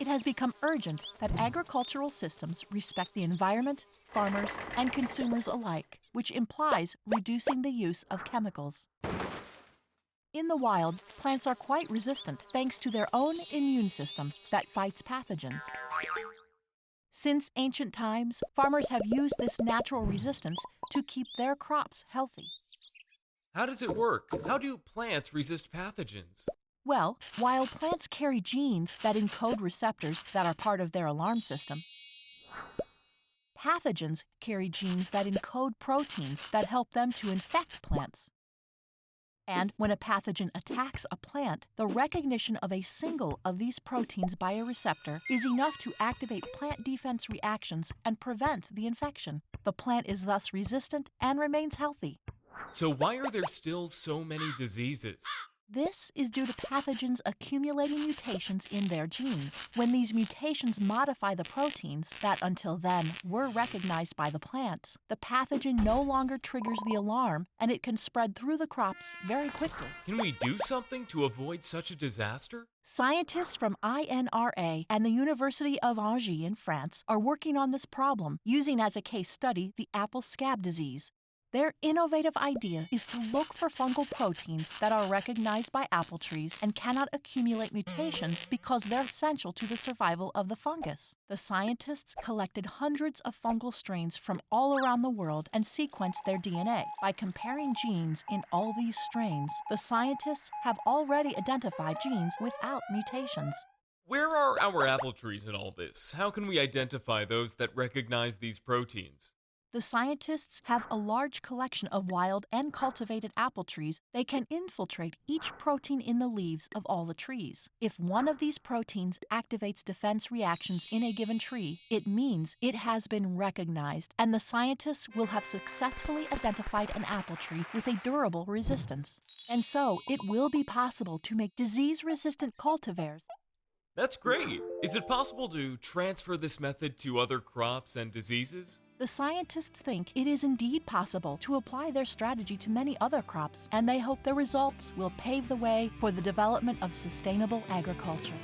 It has become urgent that agricultural systems respect the environment, farmers, and consumers alike, which implies reducing the use of chemicals. In the wild, plants are quite resistant thanks to their own immune system that fights pathogens. Since ancient times, farmers have used this natural resistance to keep their crops healthy. How does it work? How do plants resist pathogens? Well, while plants carry genes that encode receptors that are part of their alarm system, pathogens carry genes that encode proteins that help them to infect plants. And when a pathogen attacks a plant, the recognition of a single of these proteins by a receptor is enough to activate plant defense reactions and prevent the infection. The plant is thus resistant and remains healthy. So why are there still so many diseases? This is due to pathogens accumulating mutations in their genes. When these mutations modify the proteins that until then were recognized by the plants, the pathogen no longer triggers the alarm and it can spread through the crops very quickly. Can we do something to avoid such a disaster? Scientists from INRA and the Université of Angers in France are working on this problem, using as a case study the apple scab disease. Their innovative idea is to look for fungal proteins that are recognized by apple trees and cannot accumulate mutations because they're essential to the survival of the fungus. The scientists collected hundreds of fungal strains from all around the world and sequenced their DNA. By comparing genes in all these strains, the scientists have already identified genes without mutations. Where are our apple trees in all this? How can we identify those that recognize these proteins? The scientists have a large collection of wild and cultivated apple trees. They can infiltrate each protein in the leaves of all the trees. If one of these proteins activates defense reactions in a given tree, it means it has been recognized, and the scientists will have successfully identified an apple tree with a durable resistance. And so, it will be possible to make disease-resistant cultivars. That's great! Is it possible to transfer this method to other crops and diseases? The scientists think it is indeed possible to apply their strategy to many other crops, and they hope the results will pave the way for the development of sustainable agriculture.